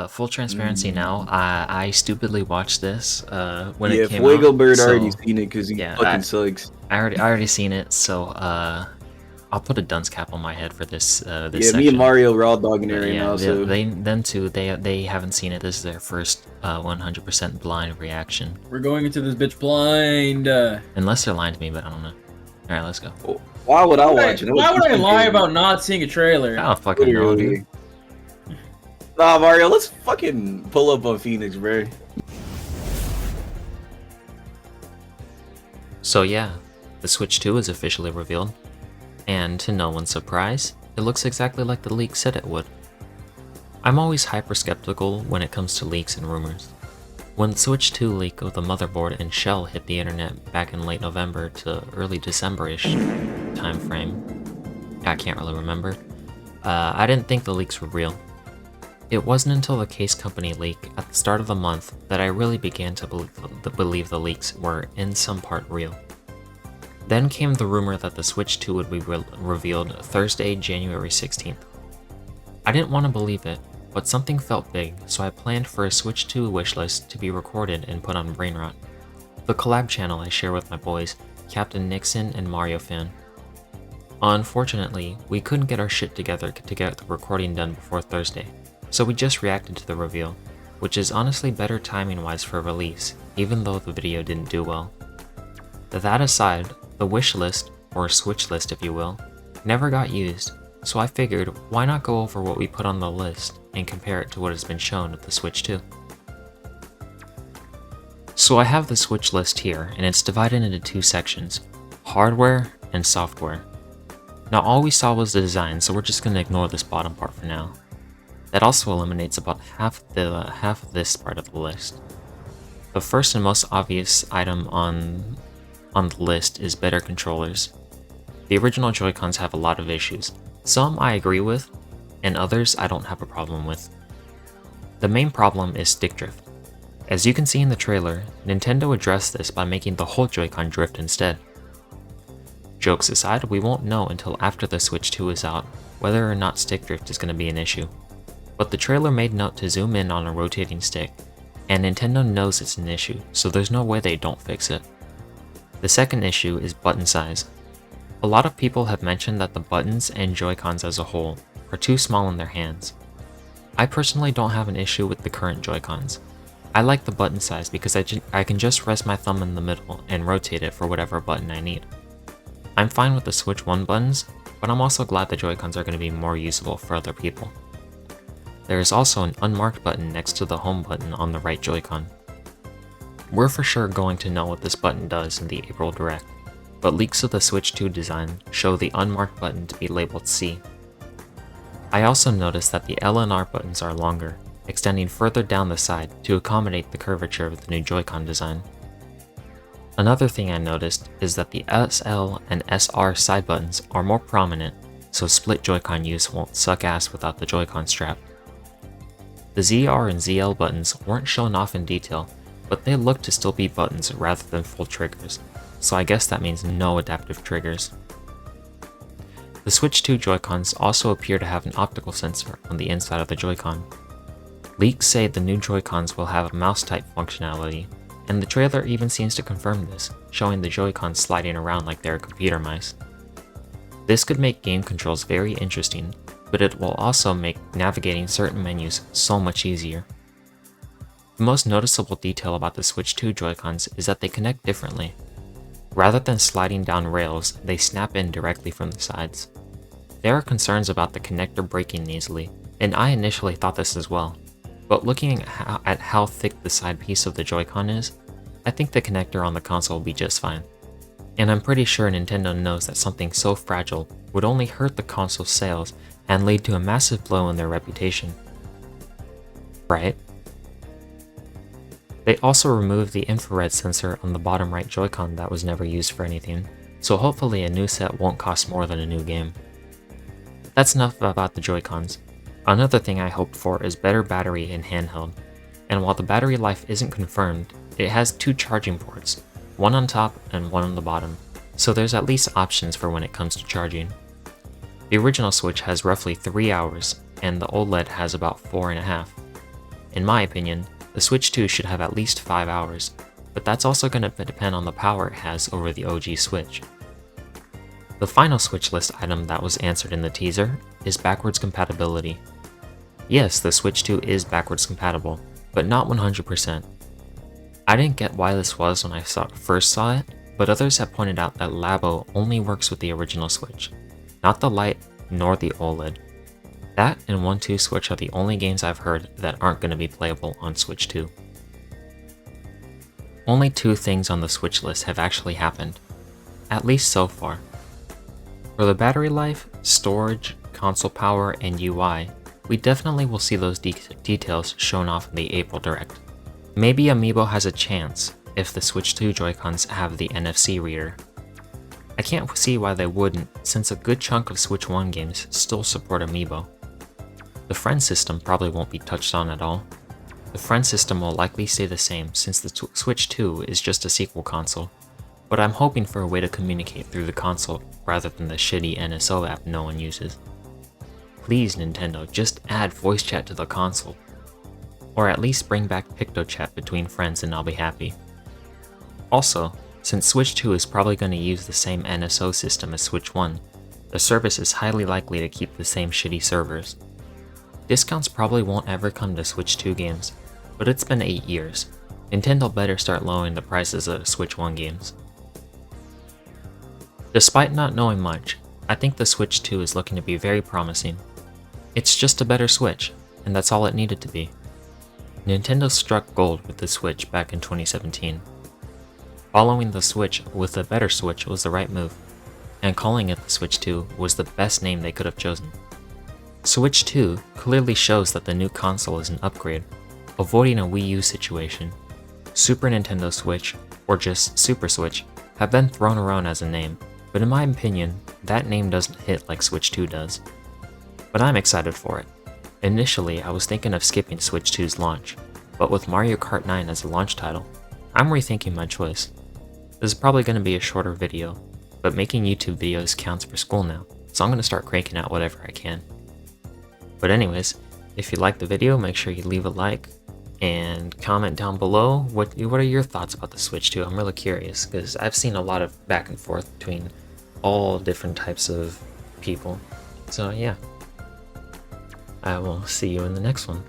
Full transparency now. Mm. I stupidly watched this when Yeah, it came out. Fuego Bird already So seen it because he yeah, fucking sucks. I already seen it. So I'll put a dunce cap on my head for this this Yeah, me and section. Mario raw dogging it But right yeah, now, so they haven't seen it. This is their first 100% blind reaction. We're going into this bitch blind. Unless they're lying to me, but I don't know. All right, let's go. why would I watch it? Why would I lie about not seeing a trailer? I don't fucking know, dude. Nah, Mario, let's fucking pull up on Phoenix, bro. So yeah, the Switch 2 is officially revealed, and to no one's surprise, it looks exactly like the leak said it would. I'm always hyper skeptical when it comes to leaks and rumors. When the Switch 2 leak of the motherboard and shell hit the internet back in late November to early December-ish time frame, I can't really remember, I didn't think the leaks were real. It wasn't until the case company leak at the start of the month that I really began to believe the leaks were in some part real. Then came the rumor that the Switch 2 would be revealed Thursday, January 16th. I didn't want to believe it, but something felt big, so I planned for a Switch 2 wishlist to be recorded and put on Brainrot, the collab channel I share with my boys, Captain Nixon and Mario Fan. Unfortunately, we couldn't get our shit together to get the recording done before Thursday, so we just reacted to the reveal, which is honestly better timing-wise for release, even though the video didn't do well. That aside, the wishlist, or Switch list if you will, never got used, so I figured why not go over what we put on the list and compare it to what has been shown with the Switch 2. So I have the Switch list here, and it's divided into two sections, hardware and software. Now all we saw was the design, so we're just going to ignore this bottom part for now. That also eliminates about half of this part of the list. The first and most obvious item on the list is better controllers. The original Joy-Cons have a lot of issues. Some I agree with, and others I don't have a problem with. The main problem is stick drift. As you can see in the trailer, Nintendo addressed this by making the whole Joy-Con drift instead. Jokes aside, we won't know until after the Switch 2 is out whether or not stick drift is going to be an issue. But the trailer made note to zoom in on a rotating stick, and Nintendo knows it's an issue, so there's no way they don't fix it. The second issue is button size. A lot of people have mentioned that the buttons and Joy-Cons as a whole are too small in their hands. I personally don't have an issue with the current Joy-Cons. I like the button size because I can just rest my thumb in the middle and rotate it for whatever button I need. I'm fine with the Switch 1 buttons, but I'm also glad the Joy-Cons are going to be more usable for other people. There is also an unmarked button next to the home button on the right Joy-Con. We're for sure going to know what this button does in the April Direct, but leaks of the Switch 2 design show the unmarked button to be labeled C. I also noticed that the L and R buttons are longer, extending further down the side to accommodate the curvature of the new Joy-Con design. Another thing I noticed is that the SL and SR side buttons are more prominent, so split Joy-Con use won't suck ass without the Joy-Con strap. The ZR and ZL buttons weren't shown off in detail, but they look to still be buttons rather than full triggers, so I guess that means no adaptive triggers. The Switch 2 Joy-Cons also appear to have an optical sensor on the inside of the Joy-Con. Leaks say the new Joy-Cons will have a mouse-type functionality, and the trailer even seems to confirm this, showing the Joy-Cons sliding around like they're computer mice. This could make game controls very interesting, but it will also make navigating certain menus so much easier. The most noticeable detail about the Switch 2 Joy-Cons is that they connect differently. Rather than sliding down rails, they snap in directly from the sides. There are concerns about the connector breaking easily, and I initially thought this as well, but looking at how thick the side piece of the Joy-Con is, I think the connector on the console will be just fine. And I'm pretty sure Nintendo knows that something so fragile would only hurt the console's sales and lead to a massive blow in their reputation. Right? They also removed the infrared sensor on the bottom right Joy-Con that was never used for anything, so hopefully a new set won't cost more than a new game. That's enough about the Joy-Cons. Another thing I hoped for is better battery in handheld, and while the battery life isn't confirmed, it has two charging ports, one on top and one on the bottom, so there's at least options for when it comes to charging. The original Switch has roughly 3 hours, and the OLED has about 4.5. In my opinion, the Switch 2 should have at least 5 hours, but that's also going to depend on the power it has over the OG Switch. The final Switch list item that was answered in the teaser is backwards compatibility. Yes, the Switch 2 is backwards compatible, but not 100%. I didn't get why this was when I first saw it, but others have pointed out that Labo only works with the original Switch, not the Lite nor the OLED. That and 1-2 Switch are the only games I've heard that aren't going to be playable on Switch 2. Only 2 things on the Switch list have actually happened, at least so far. For the battery life, storage, console power, and UI, we definitely will see those details shown off in the April Direct. Maybe Amiibo has a chance if the Switch 2 Joy-Cons have the NFC reader. I can't see why they wouldn't, since a good chunk of Switch 1 games still support Amiibo. The friend system probably won't be touched on at all. The friend system will likely stay the same since the Switch 2 is just a sequel console, but I'm hoping for a way to communicate through the console rather than the shitty NSO app no one uses. Please Nintendo, just add voice chat to the console. Or at least bring back PictoChat between friends and I'll be happy. Also, since Switch 2 is probably going to use the same NSO system as Switch 1, the service is highly likely to keep the same shitty servers. Discounts probably won't ever come to Switch 2 games, but it's been 8 years. Nintendo better start lowering the prices of Switch 1 games. Despite not knowing much, I think the Switch 2 is looking to be very promising. It's just a better Switch, and that's all it needed to be. Nintendo struck gold with the Switch back in 2017. Following the Switch with a better Switch was the right move, and calling it the Switch 2 was the best name they could have chosen. Switch 2 clearly shows that the new console is an upgrade, avoiding a Wii U situation. Super Nintendo Switch, or just Super Switch, have been thrown around as a name, but in my opinion, that name doesn't hit like Switch 2 does. But I'm excited for it. Initially, I was thinking of skipping Switch 2's launch, but with Mario Kart 9 as the launch title, I'm rethinking my choice. This is probably going to be a shorter video, but making YouTube videos counts for school now, so I'm going to start cranking out whatever I can. But anyways, if you liked the video, make sure you leave a like and comment down below what are your thoughts about the Switch 2. I'm really curious because I've seen a lot of back and forth between all different types of people. So yeah, I will see you in the next one.